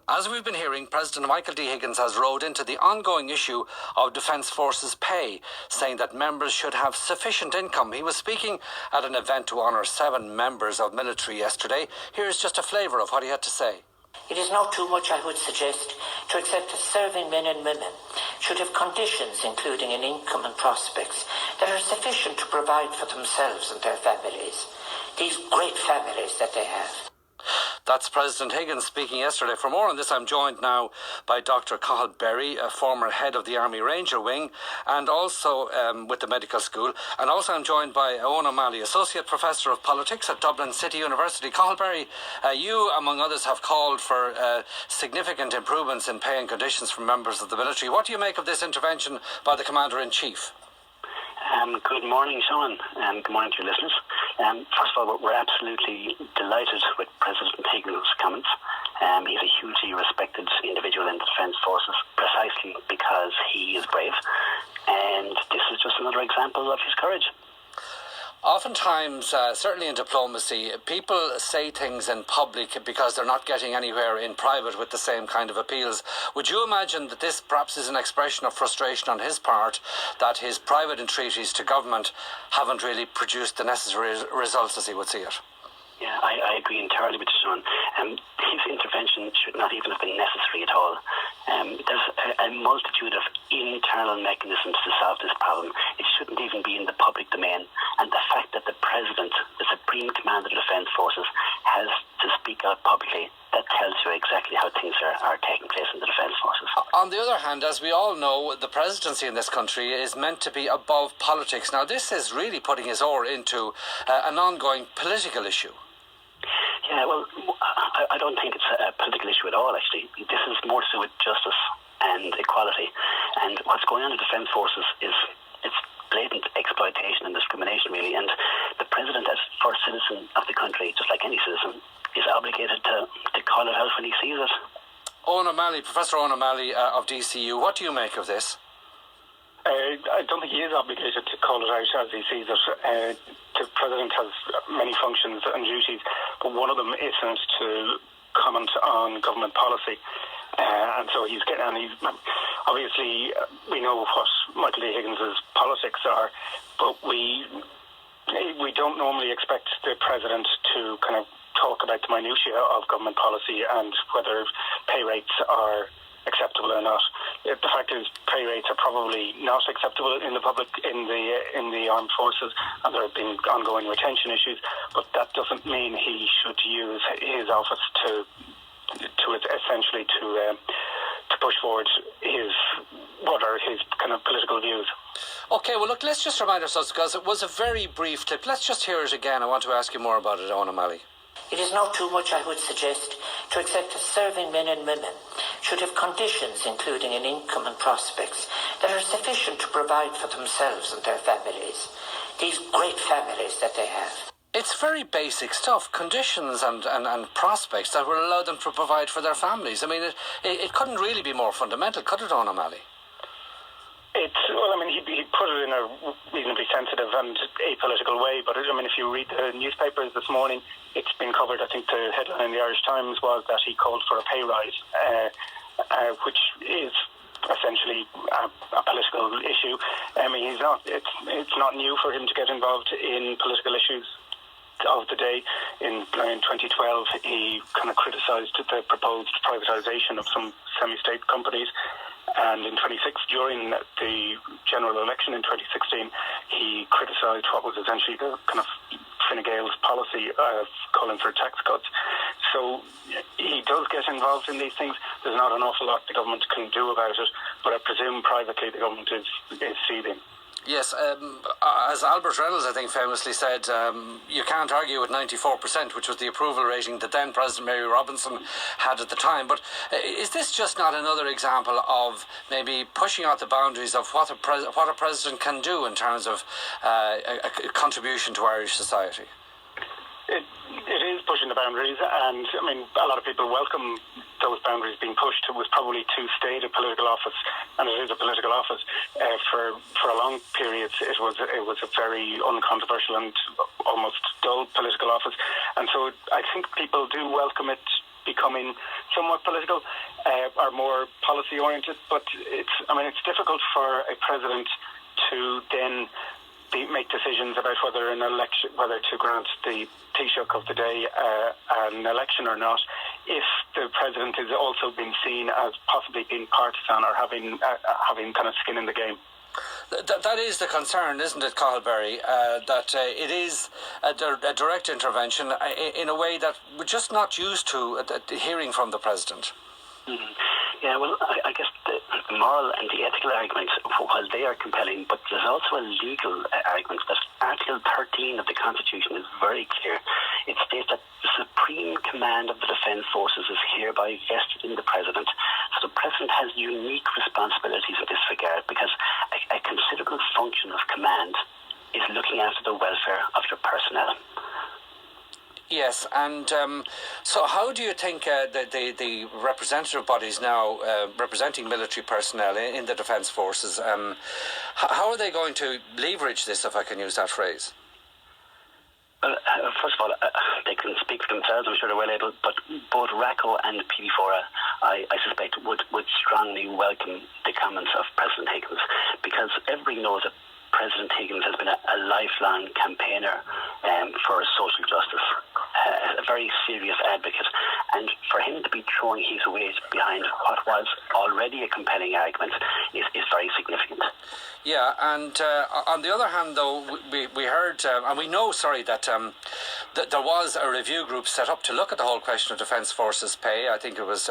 As we've been hearing, President Michael D. Higgins has rode into the ongoing issue of Defence Forces pay, saying that members should have sufficient income. He was speaking at an event to honour 7 members of military yesterday. Here's just a flavour of what he had to say. It is not too much, I would suggest, to accept that serving men and women should have conditions, including an income and prospects, that are sufficient to provide for themselves and their families. These great families that they have. That's President Higgins speaking yesterday. For more on this, I'm joined now by Dr. Cathal Berry, a former head of the Army Ranger Wing, and also with the medical school. And also I'm joined by Owen O'Malley, Associate Professor of Politics at Dublin City University. Cathal Berry, you, among others, have called for significant improvements in pay and conditions for members of the military. What do you make of this intervention by the Commander-in-Chief? Good morning, Sean, and good morning to your listeners. First of all, we're absolutely delighted with President Higgins' comments. He's a hugely respected individual in the Defence Forces, precisely because he is brave, and this is just another example of his courage. Oftentimes, certainly in diplomacy, people say things in public because they're not getting anywhere in private with the same kind of appeals. Would you imagine that this perhaps is an expression of frustration on his part, that his private entreaties to government haven't really produced the necessary results as he would see it? Yeah, I agree entirely with you, Sean. His intervention should not even have been necessary at all. There's a multitude of internal mechanisms to solve this problem. It shouldn't even be in the public domain. And the fact that the President, the Supreme Commander of the Defence Forces, has to speak out publicly, that tells you exactly how things are taking place in the Defence Forces. On the other hand, as we all know, the presidency in this country is meant to be above politics. Now, this is really putting his oar into an ongoing political issue. Yeah, well, I don't think it's a political issue at all, actually. This is more to do with justice and equality. And what's going on in the Defence Forces is it's blatant exploitation and discrimination, really. And the President, as first citizen of the country, just like any citizen, is obligated to call it out when he sees it. Owen O'Malley, Professor Owen O'Malley of DCU, what do you make of this? I don't think he is obligated to call it out as he sees it. The President has many functions and duties, but one of them isn't to comment on government policy. And so he's getting, and he's obviously, we know what Michael D. Higgins' politics are, but we don't normally expect the President to kind of talk about the minutiae of government policy and whether pay rates are acceptable or not. The fact is, pay rates are probably not acceptable in the public, in the armed forces, and there have been ongoing retention issues. But that doesn't mean he should use his office to essentially push forward his kind of political views. Okay, well look, let's just remind ourselves, because it was a very brief clip. Let's just hear it again. I want to ask you more about it, Owen O'Malley. It is not too much, I would suggest, to accept that serving men and women should have conditions, including an income and prospects, that are sufficient to provide for themselves and their families. These great families that they have. It's very basic stuff, conditions and prospects that will allow them to provide for their families. I mean, it couldn't really be more fundamental, could it, Owen O'Malley? He put it in a reasonably sensitive and apolitical way, but if you read the newspapers this morning, it's been covered. I think the headline in the Irish Times was that he called for a pay rise, which is essentially a political issue. It's not new for him to get involved in political issues of the day. In 2012, he kind of criticised the proposed privatisation of some semi-state companies. And in during the general election in 2016, he criticised what was essentially the kind of Fine Gael's policy of calling for tax cuts. So he does get involved in these things. There's not an awful lot the government can do about it, but I presume privately the government is seething. Yes, as Albert Reynolds, I think, famously said, you can't argue with 94%, which was the approval rating that then President Mary Robinson had at the time. But is this just not another example of maybe pushing out the boundaries of what a president can do in terms of a contribution to Irish society? It is pushing the boundaries, and a lot of people welcome those boundaries being pushed. It was probably to stay a political office, and it is a political office. For a long period, it was a very uncontroversial and almost dull political office, and so I think people do welcome it becoming somewhat political or more policy oriented. But it's difficult for a president to then make decisions about whether to grant the Taoiseach of the day an election or not, if the president is also being seen as possibly being partisan or having kind of skin in the game. That is the concern, isn't it, Cathal Berry? That it is a direct intervention in a way that we're just not used to hearing from the president. Mm-hmm. Yeah, well, I guess the moral and the ethical arguments, while they are compelling, but there's also a legal argument that Article 13 of the Constitution is very clear. It states that the supreme command of the Defence Forces is hereby vested in the President. So the President has unique responsibilities in this regard, because a considerable function of command is looking after the welfare of your personnel. Yes, and so how do you think the representative bodies now representing military personnel in the Defence Forces, how are they going to leverage this, if I can use that phrase? Well, first of all, they can speak for themselves, I'm sure they're well able, but both RACO and PD4, I suspect, would strongly welcome the comments of President Higgins, because everybody knows that President Higgins has been a lifelong campaigner for social justice, a very serious advocate, and for him to be throwing his weight behind what was already a compelling argument is very significant. Yeah, and on the other hand, though, we heard, and we know, that there was a review group set up to look at the whole question of Defence Forces pay. I think it was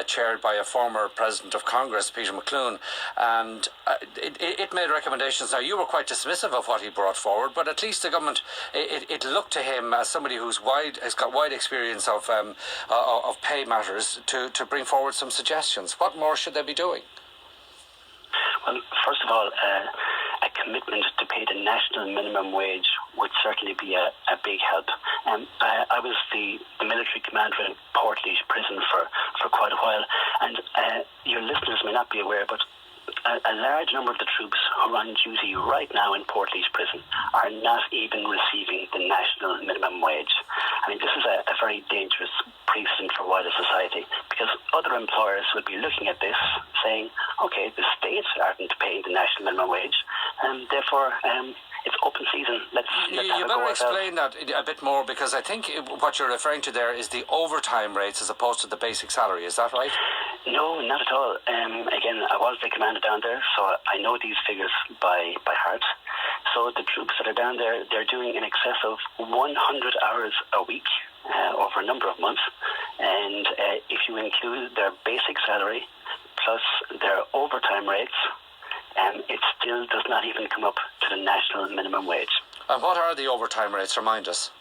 chaired by a former President of Congress, Peter McCloone, and it made recommendations. Now, you were quite dismissive of what he brought forward, but at least the government, it looked to him as somebody has got wide experience of pay matters to bring forward some suggestions. What more should they be doing? Well, first of all, a commitment to pay the national minimum wage would certainly be a big help. I was the military commander in Portlaoise prison for quite a while, and your listeners may not be aware, but a large number of the troops who are on duty right now in Portlaoise prison are not even receiving the national minimum wage. I mean, this is a very dangerous precedent for wider society, because other employers would be looking at this saying, okay, the states aren't paying the national minimum wage, and therefore it's open season. Let's you have a better go explain that a bit more, because I think what you're referring to there is the overtime rates as opposed to the basic salary. Is that right? No, not at all. Again, I was the commander down there, so I know these figures by heart. So the troops that are down there, they're doing in excess of 100 hours a week over a number of months. And if you include their basic salary plus their overtime rates, it still does not even come up to the national minimum wage. And what are the overtime rates? Remind us.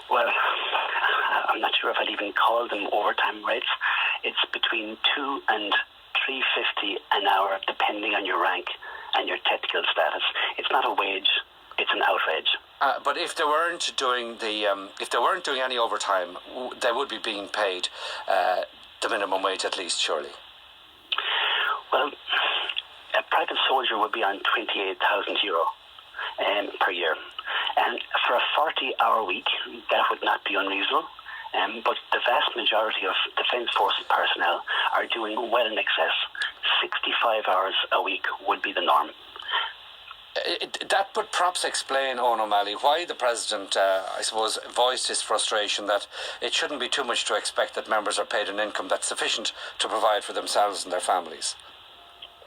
Well, I'm not sure if I'd even call them overtime rates. It's between $2 and $3.50 an hour, depending on your rank and your technical status. It's not a wage; it's an outrage. But if they weren't doing any overtime, they would be being paid the minimum wage at least, surely. Well, a private soldier would be on €28,000 per year, and for a 40-hour week, that would not be unreasonable. But the vast majority of Defence Forces personnel are doing well in excess. 65 hours a week would be the norm. That would perhaps explain, Owen O'Malley, why the President, I suppose, voiced his frustration that it shouldn't be too much to expect that members are paid an income that's sufficient to provide for themselves and their families.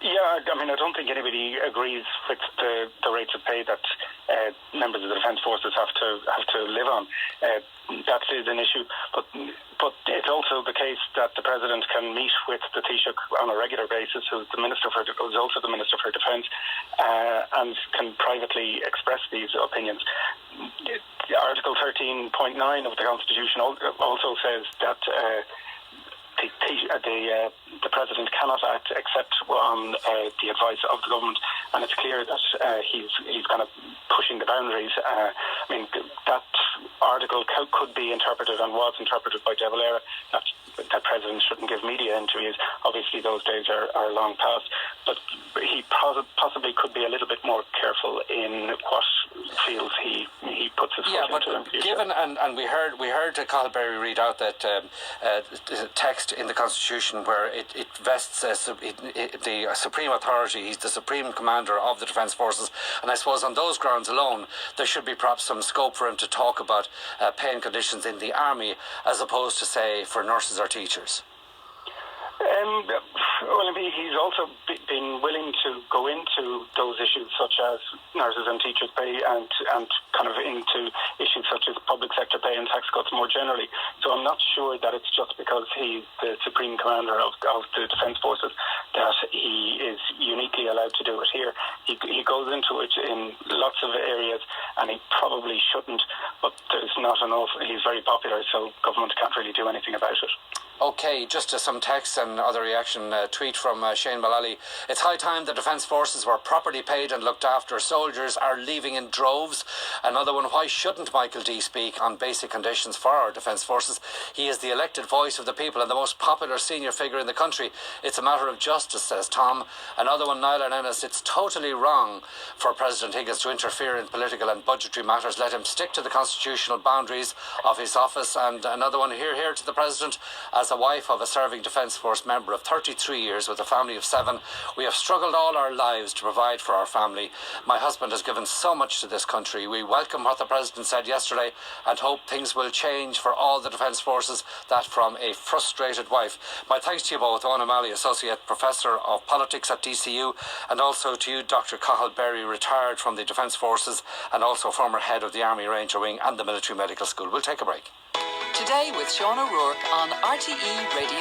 Yeah, I mean, I don't think anybody agrees with the rates of pay that members of the Defence Forces have to live on. That is an issue, but it's also the case that the President can meet with the Taoiseach on a regular basis, who's also the Minister for Defence, and can privately express these opinions. Article 13.9 of the Constitution also says that the President cannot act except on the advice of the government, and it's clear that he's kind of pushing the boundaries. I mean, that article could be interpreted and was interpreted by De Valera that presidents shouldn't give media interviews. Obviously, those days are long past. But he possibly could be a little bit more careful in what fields he puts his foot into in future. Given and we heard Cathal Berry read out that text in the Constitution where it vests the supreme authority. He's the supreme commander of the Defence Forces, and I suppose on those grounds alone there should be perhaps some scope for him to talk about pay and conditions in the army as opposed to, say, for nurses or teachers. Well, he's also been willing to go into those issues such as nurses and teachers' pay and kind of into issues such as public sector pay and tax cuts more generally. So I'm not sure that it's just because he's the supreme commander of the Defence Forces that he is uniquely allowed to do it here. He goes into it in lots of areas and he probably shouldn't, but there's not enough. He's very popular, so government can't really do anything about it. Okay, just some text and other reaction. Tweet from Shane Mullally. It's high time the Defence Forces were properly paid and looked after. Soldiers are leaving in droves. Another one, why shouldn't Michael D speak on basic conditions for our Defence Forces? He is the elected voice of the people and the most popular senior figure in the country. It's a matter of justice, says Tom. Another one, Niall Ennis. It's totally wrong for President Higgins to interfere in political and budgetary matters. Let him stick to the constitutional boundaries of his office. And another one, here to the President. As a wife of a serving Defence Force member of 33 years with a family of 7, we have struggled all our lives to provide for our family. My husband has given so much to this country. We welcome what the President said yesterday and hope things will change for all the Defence Forces. That from a frustrated wife. My thanks to you both, Owen O'Malley, Associate Professor of Politics at DCU, and also to you, Dr. Cathal Berry, retired from the Defence Forces and also former head of the Army Ranger Wing and the Military Medical School. We'll take a break. Today with Sean O'Rourke on RTE Radio